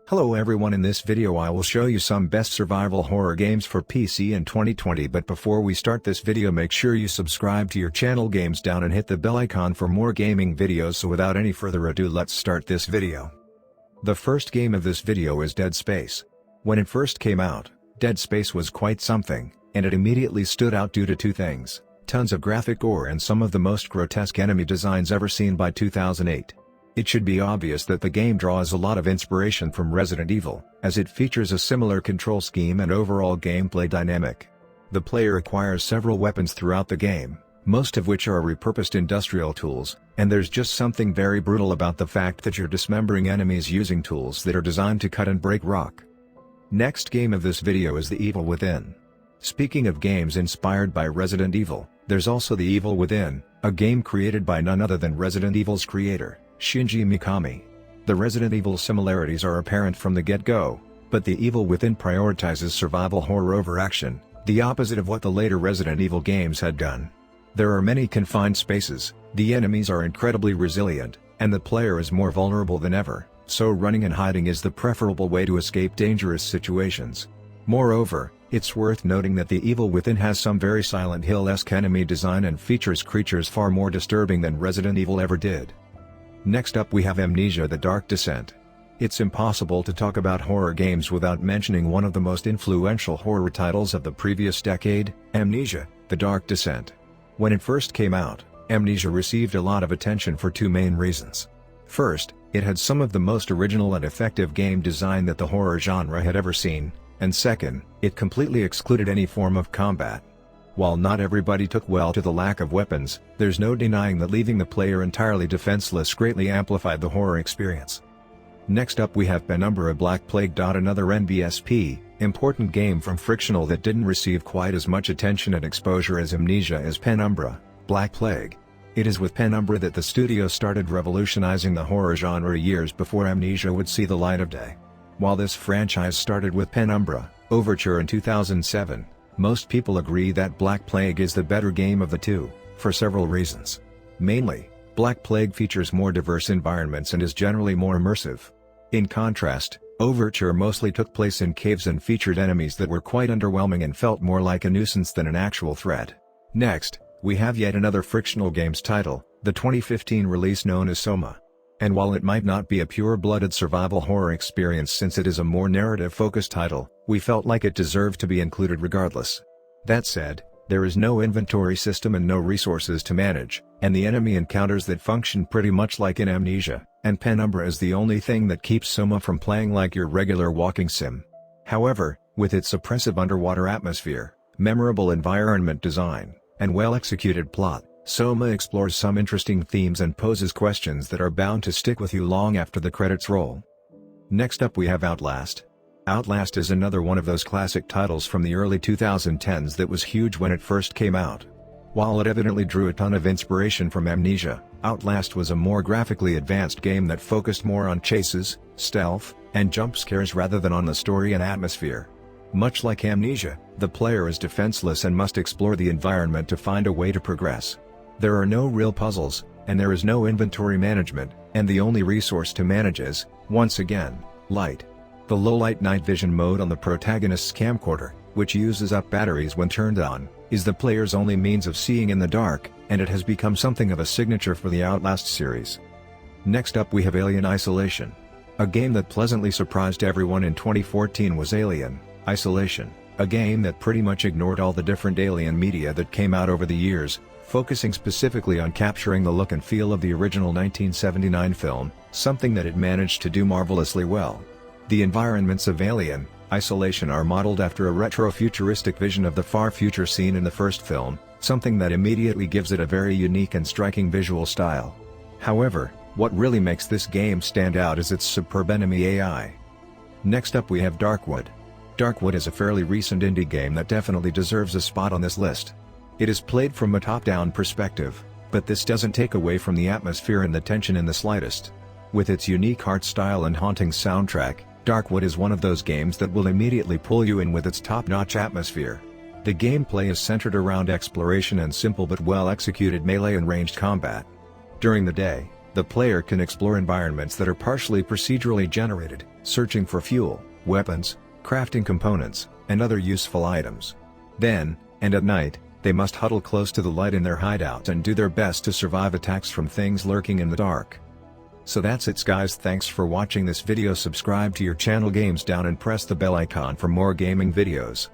Hello everyone, in this video I will show you some best survival horror games for PC in 2020, but before we start this video make sure you subscribe to your channel Games Down and hit the bell icon for more gaming videos. So without any further ado, let's start this video. The first game of this video is Dead Space. When it first came out, Dead Space was quite something, and it immediately stood out due to two things: tons of graphic gore and some of the most grotesque enemy designs ever seen by 2008. It should be obvious that the game draws a lot of inspiration from Resident Evil, as it features a similar control scheme and overall gameplay dynamic. The player acquires several weapons throughout the game, most of which are repurposed industrial tools, and there's just something very brutal about the fact that you're dismembering enemies using tools that are designed to cut and break rock. Next game of this video is The Evil Within. Speaking of games inspired by Resident Evil, there's also The Evil Within, a game created by none other than Resident Evil's creator, Shinji Mikami. The Resident Evil similarities are apparent from the get-go, but The Evil Within prioritizes survival horror over action, the opposite of what the later Resident Evil games had done. There are many confined spaces, the enemies are incredibly resilient, and the player is more vulnerable than ever, so running and hiding is the preferable way to escape dangerous situations. Moreover, it's worth noting that The Evil Within has some very Silent Hill-esque enemy design and features creatures far more disturbing than Resident Evil ever did. Next up we have Amnesia: The Dark Descent. It's impossible to talk about horror games without mentioning one of the most influential horror titles of the previous decade, Amnesia: The Dark Descent. When it first came out, Amnesia received a lot of attention for two main reasons. First, it had some of the most original and effective game design that the horror genre had ever seen, and second, it completely excluded any form of combat. While not everybody took well to the lack of weapons, there's no denying that leaving the player entirely defenseless greatly amplified the horror experience. Next up we have Penumbra: Black Plague. Another NBSP, important game from Frictional that didn't receive quite as much attention and exposure as Amnesia is Penumbra: Black Plague. It is with Penumbra that the studio started revolutionizing the horror genre years before Amnesia would see the light of day. While this franchise started with Penumbra: Overture in 2007, most people agree that Black Plague is the better game of the two, for several reasons. Mainly, Black Plague features more diverse environments and is generally more immersive. In contrast, Overture mostly took place in caves and featured enemies that were quite underwhelming and felt more like a nuisance than an actual threat. Next, we have yet another Frictional Games title, the 2015 release known as Soma. And while it might not be a pure-blooded survival horror experience since it is a more narrative-focused title, we felt like it deserved to be included regardless. That said, there is no inventory system and no resources to manage, and the enemy encounters that function pretty much like in Amnesia, and Penumbra is the only thing that keeps Soma from playing like your regular walking sim. However, with its oppressive underwater atmosphere, memorable environment design, and well-executed plot, Soma explores some interesting themes and poses questions that are bound to stick with you long after the credits roll. Next up we have Outlast. Outlast is another one of those classic titles from the early 2010s that was huge when it first came out. While it evidently drew a ton of inspiration from Amnesia, Outlast was a more graphically advanced game that focused more on chases, stealth, and jump scares rather than on the story and atmosphere. Much like Amnesia, the player is defenseless and must explore the environment to find a way to progress. There are no real puzzles, and there is no inventory management, and the only resource to manage is, once again, light. The low-light night vision mode on the protagonist's camcorder, which uses up batteries when turned on, is the player's only means of seeing in the dark, and it has become something of a signature for the Outlast series. Next up we have Alien Isolation. A game that pleasantly surprised everyone in 2014 was Alien Isolation, a game that pretty much ignored all the different Alien media that came out over the years, focusing specifically on capturing the look and feel of the original 1979 film, something that it managed to do marvelously well. The environments of Alien Isolation are modeled after a retro-futuristic vision of the far future seen in the first film, something that immediately gives it a very unique and striking visual style. However, what really makes this game stand out is its superb enemy AI. Next up we have Darkwood. Darkwood is a fairly recent indie game that definitely deserves a spot on this list. It is played from a top-down perspective, but this doesn't take away from the atmosphere and the tension in the slightest. With its unique art style and haunting soundtrack, Darkwood is one of those games that will immediately pull you in with its top-notch atmosphere. The gameplay is centered around exploration and simple but well-executed melee and ranged combat. During the day, The player can explore environments that are partially procedurally generated, searching for fuel, weapons, crafting components, and other useful items. Then, and at night, they must huddle close to the light in their hideout and do their best to survive attacks from things lurking in the dark. So that's it guys, thanks for watching this video. Subscribe to your channel Games Down and press the bell icon for more gaming videos.